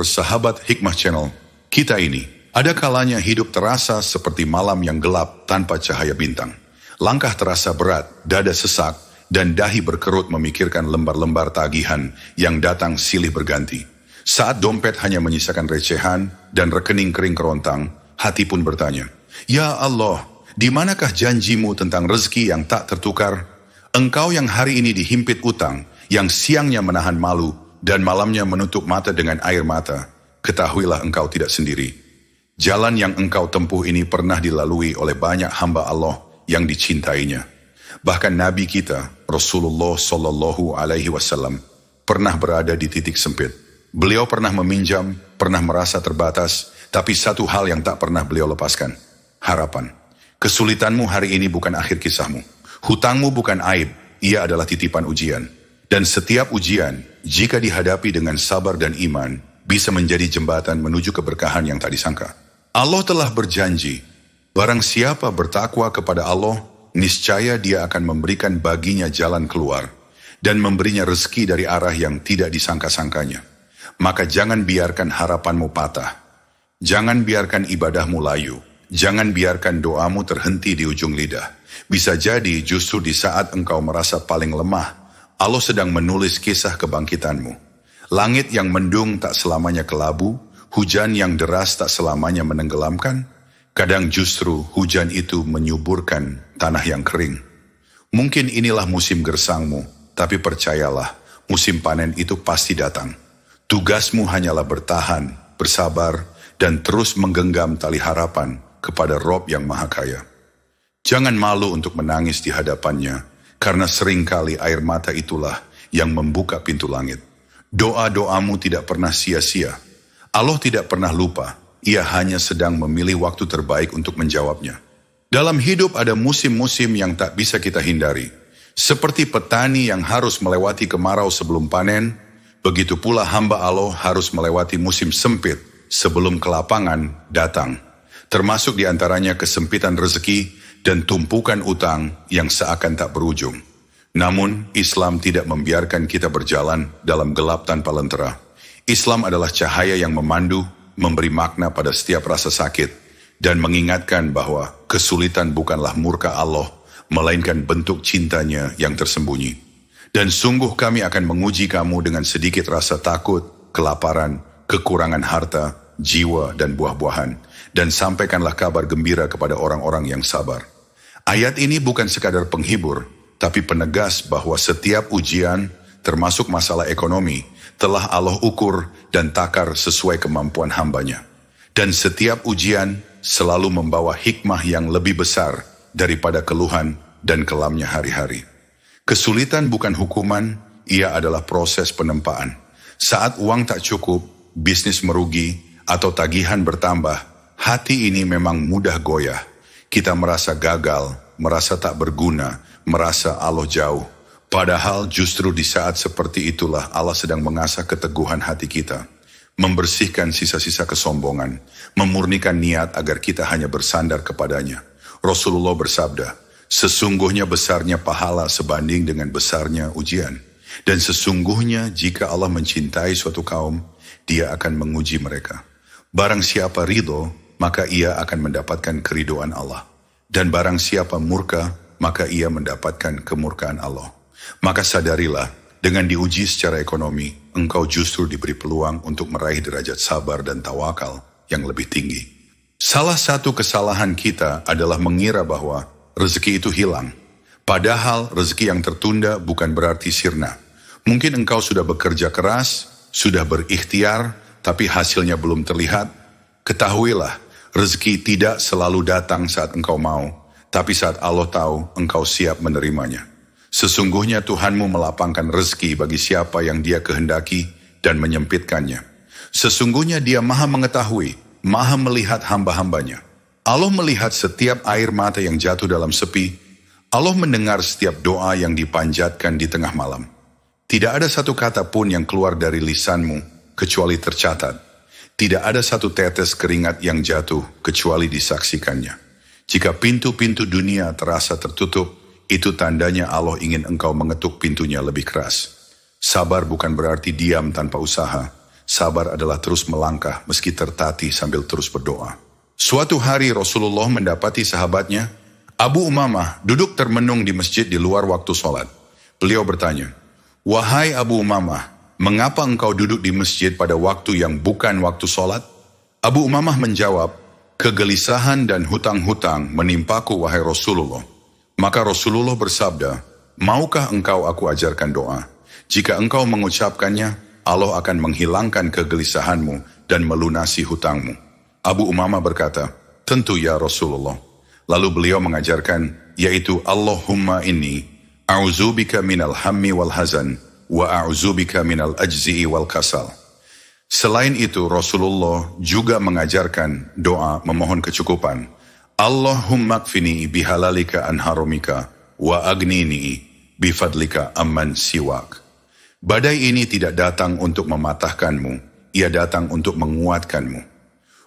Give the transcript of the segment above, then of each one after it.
Bersahabat Hikmah Channel, kita ini, ada kalanya hidup terasa seperti malam yang gelap tanpa cahaya bintang. Langkah terasa berat, dada sesak, dan dahi berkerut memikirkan lembar-lembar tagihan yang datang silih berganti. Saat dompet hanya menyisakan recehan dan rekening kering kerontang, hati pun bertanya, "Ya Allah, di manakah janjimu tentang rezeki yang tak tertukar? Engkau yang hari ini dihimpit utang, yang siangnya menahan malu, dan malamnya menutup mata dengan air mata, ketahuilah engkau tidak sendiri. Jalan yang engkau tempuh ini pernah dilalui oleh banyak hamba Allah yang dicintainya. Bahkan Nabi kita, Rasulullah Sallallahu Alaihi Wasallam, pernah berada di titik sempit. Beliau pernah meminjam, pernah merasa terbatas, tapi satu hal yang tak pernah beliau lepaskan, harapan. Kesulitanmu hari ini bukan akhir kisahmu. Hutangmu bukan aib, ia adalah titipan ujian. Dan setiap ujian, jika dihadapi dengan sabar dan iman, bisa menjadi jembatan menuju keberkahan yang tak disangka. Allah telah berjanji, barang siapa bertakwa kepada Allah, niscaya dia akan memberikan baginya jalan keluar, dan memberinya rezeki dari arah yang tidak disangka-sangkanya. Maka jangan biarkan harapanmu patah. Jangan biarkan ibadahmu layu. Jangan biarkan doamu terhenti di ujung lidah. Bisa jadi justru di saat engkau merasa paling lemah, Allah sedang menulis kisah kebangkitanmu. Langit yang mendung tak selamanya kelabu, hujan yang deras tak selamanya menenggelamkan. Kadang justru hujan itu menyuburkan tanah yang kering. Mungkin inilah musim gersangmu, tapi percayalah, musim panen itu pasti datang. Tugasmu hanyalah bertahan, bersabar, dan terus menggenggam tali harapan kepada Rob yang Maha Kaya. Jangan malu untuk menangis di hadapannya, karena seringkali air mata itulah yang membuka pintu langit. Doa-doamu tidak pernah sia-sia. Allah tidak pernah lupa. Ia hanya sedang memilih waktu terbaik untuk menjawabnya. Dalam hidup ada musim-musim yang tak bisa kita hindari. Seperti petani yang harus melewati kemarau sebelum panen, begitu pula hamba Allah harus melewati musim sempit sebelum kelapangan datang. Termasuk diantaranya kesempitan rezeki dan tumpukan utang yang seakan tak berujung. Namun, Islam tidak membiarkan kita berjalan dalam gelap tanpa lentera. Islam adalah cahaya yang memandu, memberi makna pada setiap rasa sakit, dan mengingatkan bahwa kesulitan bukanlah murka Allah, melainkan bentuk cintanya yang tersembunyi. Dan sungguh kami akan menguji kamu dengan sedikit rasa takut, kelaparan, kekurangan harta, jiwa, dan buah-buahan. Dan sampaikanlah kabar gembira kepada orang-orang yang sabar. Ayat ini bukan sekadar penghibur, tapi penegas bahwa setiap ujian, termasuk masalah ekonomi, telah Allah ukur dan takar sesuai kemampuan hambanya. Dan setiap ujian selalu membawa hikmah yang lebih besar daripada keluhan dan kelamnya hari-hari. Kesulitan bukan hukuman, ia adalah proses penempaan. Saat uang tak cukup, bisnis merugi, atau tagihan bertambah, hati ini memang mudah goyah. Kita merasa gagal, merasa tak berguna, merasa Allah jauh. Padahal justru di saat seperti itulah Allah sedang mengasah keteguhan hati kita. Membersihkan sisa-sisa kesombongan, memurnikan niat agar kita hanya bersandar kepadanya. Rasulullah bersabda, sesungguhnya besarnya pahala sebanding dengan besarnya ujian. Dan sesungguhnya jika Allah mencintai suatu kaum, dia akan menguji mereka. Barang siapa ridho, maka ia akan mendapatkan keridoan Allah. Dan barang siapa murka, maka ia mendapatkan kemurkaan Allah. Maka sadarilah, dengan diuji secara ekonomi, engkau justru diberi peluang untuk meraih derajat sabar dan tawakal yang lebih tinggi. Salah satu kesalahan kita adalah mengira bahwa rezeki itu hilang. Padahal rezeki yang tertunda bukan berarti sirna. Mungkin engkau sudah bekerja keras, sudah berikhtiar, tapi hasilnya belum terlihat. Ketahuilah, rezeki tidak selalu datang saat engkau mau, tapi saat Allah tahu engkau siap menerimanya. Sesungguhnya Tuhanmu melapangkan rezeki bagi siapa yang Dia kehendaki dan menyempitkannya. Sesungguhnya Dia Maha mengetahui, Maha melihat hamba-hambanya. Allah melihat setiap air mata yang jatuh dalam sepi. Allah mendengar setiap doa yang dipanjatkan di tengah malam. Tidak ada satu kata pun yang keluar dari lisanmu kecuali tercatat. Tidak ada satu tetes keringat yang jatuh kecuali disaksikannya. Jika pintu-pintu dunia terasa tertutup, itu tandanya Allah ingin engkau mengetuk pintunya lebih keras. Sabar bukan berarti diam tanpa usaha. sabar adalah terus melangkah meski tertatih sambil terus berdoa. Suatu hari Rasulullah mendapati sahabatnya, Abu Umamah, duduk termenung di masjid di luar waktu sholat. Beliau bertanya, "Wahai Abu Umamah, mengapa engkau duduk di masjid pada waktu yang bukan waktu sholat?" Abu Umamah menjawab, "Kegelisahan dan hutang-hutang menimpaku wahai Rasulullah." Maka Rasulullah bersabda, "Maukah engkau aku ajarkan doa? Jika engkau mengucapkannya, Allah akan menghilangkan kegelisahanmu dan melunasi hutangmu." Abu Umamah berkata, "Tentu ya Rasulullah." Lalu beliau mengajarkan, yaitu Allahumma inni a'udzubika minal hammi wal hazan wa a'udzubika minal ajzi'i wal kasal. Selain itu Rasulullah juga mengajarkan doa memohon kecukupan. Allahumma kfini bihalalika an haramika wa agnini bifadlika amman siwak. Badai ini tidak datang untuk mematahkanmu, ia datang untuk menguatkanmu.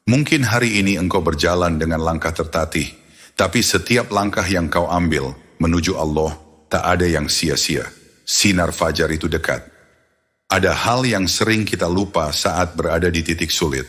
Mungkin hari ini engkau berjalan dengan langkah tertatih, tapi setiap langkah yang kau ambil menuju Allah tak ada yang sia-sia. Sinar fajar itu dekat. Ada hal yang sering kita lupa saat berada di titik sulit.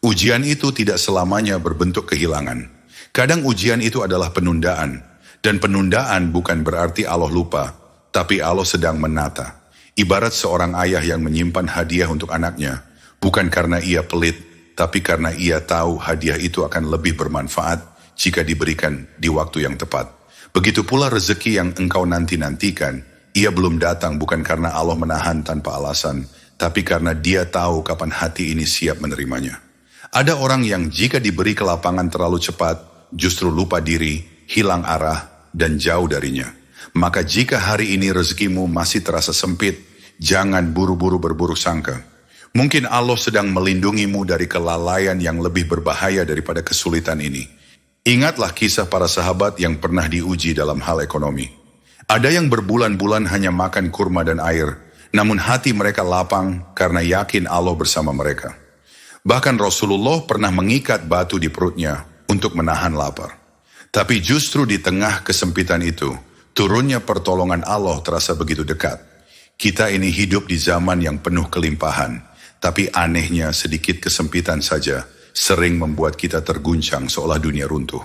Ujian itu tidak selamanya berbentuk kehilangan. Kadang ujian itu adalah penundaan. Dan penundaan bukan berarti Allah lupa, tapi Allah sedang menata. Ibarat seorang ayah yang menyimpan hadiah untuk anaknya, bukan karena ia pelit, tapi karena ia tahu hadiah itu akan lebih bermanfaat jika diberikan di waktu yang tepat. Begitu pula rezeki yang engkau nanti-nantikan, ia belum datang bukan karena Allah menahan tanpa alasan, tapi karena dia tahu kapan hati ini siap menerimanya. Ada orang yang jika diberi kelapangan terlalu cepat, justru lupa diri, hilang arah, dan jauh darinya. Maka jika hari ini rezekimu masih terasa sempit, jangan buru-buru berburuk sangka. Mungkin Allah sedang melindungimu dari kelalaian yang lebih berbahaya daripada kesulitan ini. Ingatlah kisah para sahabat yang pernah diuji dalam hal ekonomi. Ada yang berbulan-bulan hanya makan kurma dan air, namun hati mereka lapang karena yakin Allah bersama mereka. Bahkan Rasulullah pernah mengikat batu di perutnya untuk menahan lapar. Tapi justru di tengah kesempitan itu, turunnya pertolongan Allah terasa begitu dekat. Kita ini hidup di zaman yang penuh kelimpahan, tapi anehnya sedikit kesempitan saja sering membuat kita terguncang seolah dunia runtuh.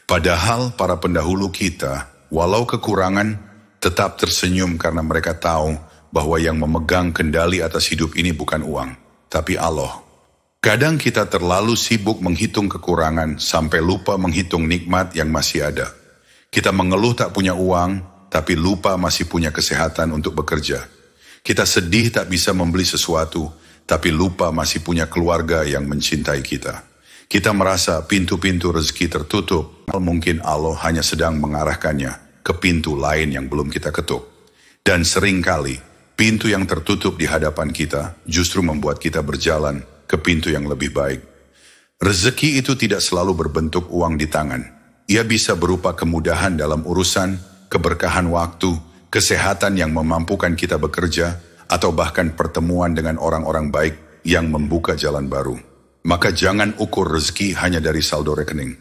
Padahal para pendahulu kita, walau kekurangan, tetap tersenyum karena mereka tahu bahwa yang memegang kendali atas hidup ini bukan uang, tapi Allah. Kadang kita terlalu sibuk menghitung kekurangan sampai lupa menghitung nikmat yang masih ada. Kita mengeluh tak punya uang, tapi lupa masih punya kesehatan untuk bekerja. Kita sedih tak bisa membeli sesuatu, tapi lupa masih punya keluarga yang mencintai kita. Kita merasa pintu-pintu rezeki tertutup, mungkin Allah hanya sedang mengarahkannya ke pintu lain yang belum kita ketuk. Dan seringkali, pintu yang tertutup di hadapan kita justru membuat kita berjalan ke pintu yang lebih baik. Rezeki itu tidak selalu berbentuk uang di tangan. Ia bisa berupa kemudahan dalam urusan, keberkahan waktu, kesehatan yang memampukan kita bekerja, atau bahkan pertemuan dengan orang-orang baik yang membuka jalan baru. Maka jangan ukur rezeki hanya dari saldo rekening.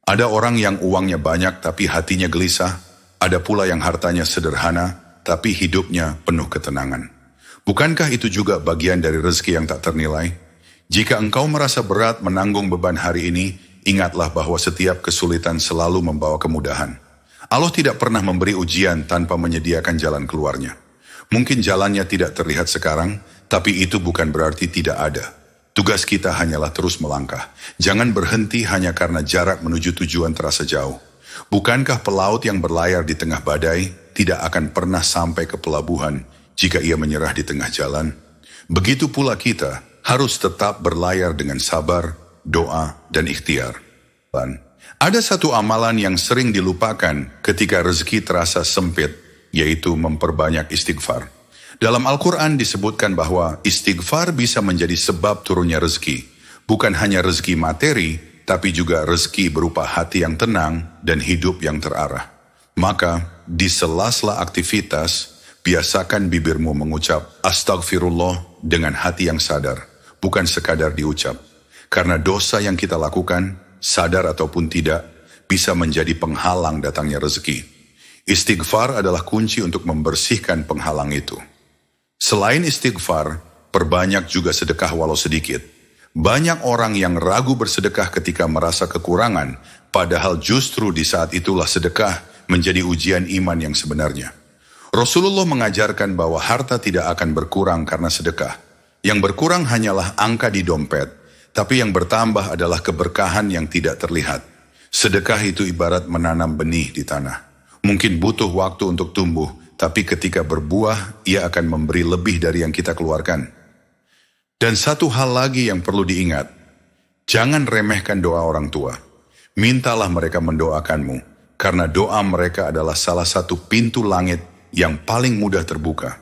Ada orang yang uangnya banyak tapi hatinya gelisah, ada pula yang hartanya sederhana tapi hidupnya penuh ketenangan. Bukankah itu juga bagian dari rezeki yang tak ternilai? Jika engkau merasa berat menanggung beban hari ini, ingatlah bahwa setiap kesulitan selalu membawa kemudahan. Allah tidak pernah memberi ujian tanpa menyediakan jalan keluarnya. Mungkin jalannya tidak terlihat sekarang, tapi itu bukan berarti tidak ada. Tugas kita hanyalah terus melangkah. Jangan berhenti hanya karena jarak menuju tujuan terasa jauh. Bukankah pelaut yang berlayar di tengah badai tidak akan pernah sampai ke pelabuhan jika ia menyerah di tengah jalan? Begitu pula kita harus tetap berlayar dengan sabar, doa, dan ikhtiar. Ada satu amalan yang sering dilupakan ketika rezeki terasa sempit, yaitu memperbanyak istighfar. Dalam Al-Quran disebutkan bahwa istighfar bisa menjadi sebab turunnya rezeki. Bukan hanya rezeki materi, tapi juga rezeki berupa hati yang tenang dan hidup yang terarah. Maka, di sela-sela aktivitas, biasakan bibirmu mengucap astagfirullah dengan hati yang sadar, bukan sekadar diucap. Karena dosa yang kita lakukan, sadar ataupun tidak, bisa menjadi penghalang datangnya rezeki. Istighfar adalah kunci untuk membersihkan penghalang itu. Selain istighfar, perbanyak juga sedekah walau sedikit. Banyak orang yang ragu bersedekah ketika merasa kekurangan, padahal justru di saat itulah sedekah menjadi ujian iman yang sebenarnya. Rasulullah mengajarkan bahwa harta tidak akan berkurang karena sedekah. Yang berkurang hanyalah angka di dompet, tapi yang bertambah adalah keberkahan yang tidak terlihat. Sedekah itu ibarat menanam benih di tanah. Mungkin butuh waktu untuk tumbuh, tapi ketika berbuah, ia akan memberi lebih dari yang kita keluarkan. Dan satu hal lagi yang perlu diingat, jangan remehkan doa orang tua. Mintalah mereka mendoakanmu, karena doa mereka adalah salah satu pintu langit yang paling mudah terbuka.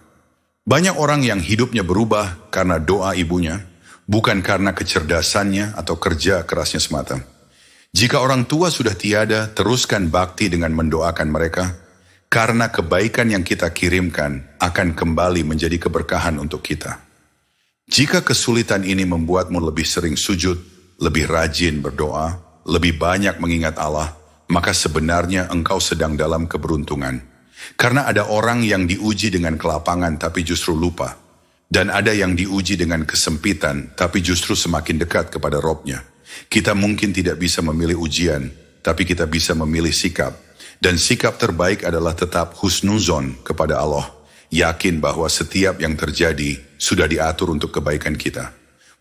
Banyak orang yang hidupnya berubah karena doa ibunya, bukan karena kecerdasannya atau kerja kerasnya semata. Jika orang tua sudah tiada, teruskan bakti dengan mendoakan mereka, karena kebaikan yang kita kirimkan akan kembali menjadi keberkahan untuk kita. Jika kesulitan ini membuatmu lebih sering sujud, lebih rajin berdoa, lebih banyak mengingat Allah, maka sebenarnya engkau sedang dalam keberuntungan. Karena ada orang yang diuji dengan kelapangan tapi justru lupa. Dan ada yang diuji dengan kesempitan tapi justru semakin dekat kepada Robnya. Kita mungkin tidak bisa memilih ujian, tapi kita bisa memilih sikap. Dan sikap terbaik adalah tetap husnuzon kepada Allah. Yakin bahwa setiap yang terjadi sudah diatur untuk kebaikan kita.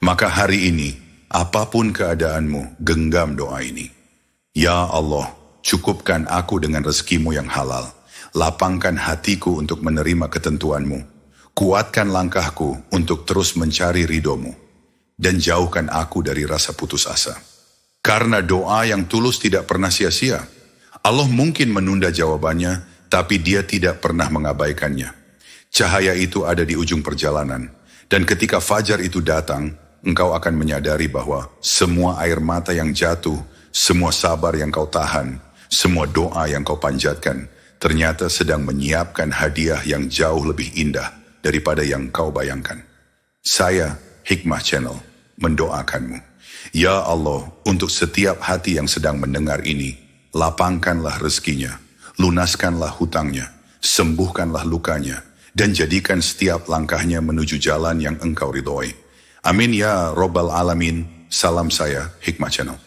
Maka hari ini, apapun keadaanmu, genggam doa ini. Ya Allah, cukupkan aku dengan rezekimu yang halal. Lapangkan hatiku untuk menerima ketentuanmu. Kuatkan langkahku untuk terus mencari ridhomu. Dan jauhkan aku dari rasa putus asa. Karena doa yang tulus tidak pernah sia-sia. Allah mungkin menunda jawabannya, tapi Dia tidak pernah mengabaikannya. Cahaya itu ada di ujung perjalanan. Dan ketika fajar itu datang, engkau akan menyadari bahwa semua air mata yang jatuh, semua sabar yang kau tahan, semua doa yang kau panjatkan, ternyata sedang menyiapkan hadiah yang jauh lebih indah daripada yang kau bayangkan. Saya, Hikmah Channel, mendoakanmu. Ya Allah, untuk setiap hati yang sedang mendengar ini, lapangkanlah rezekinya, lunaskanlah hutangnya, sembuhkanlah lukanya, dan jadikan setiap langkahnya menuju jalan yang engkau ridhoi. Amin ya Rabbal Alamin. Salam saya, Hikmah Channel.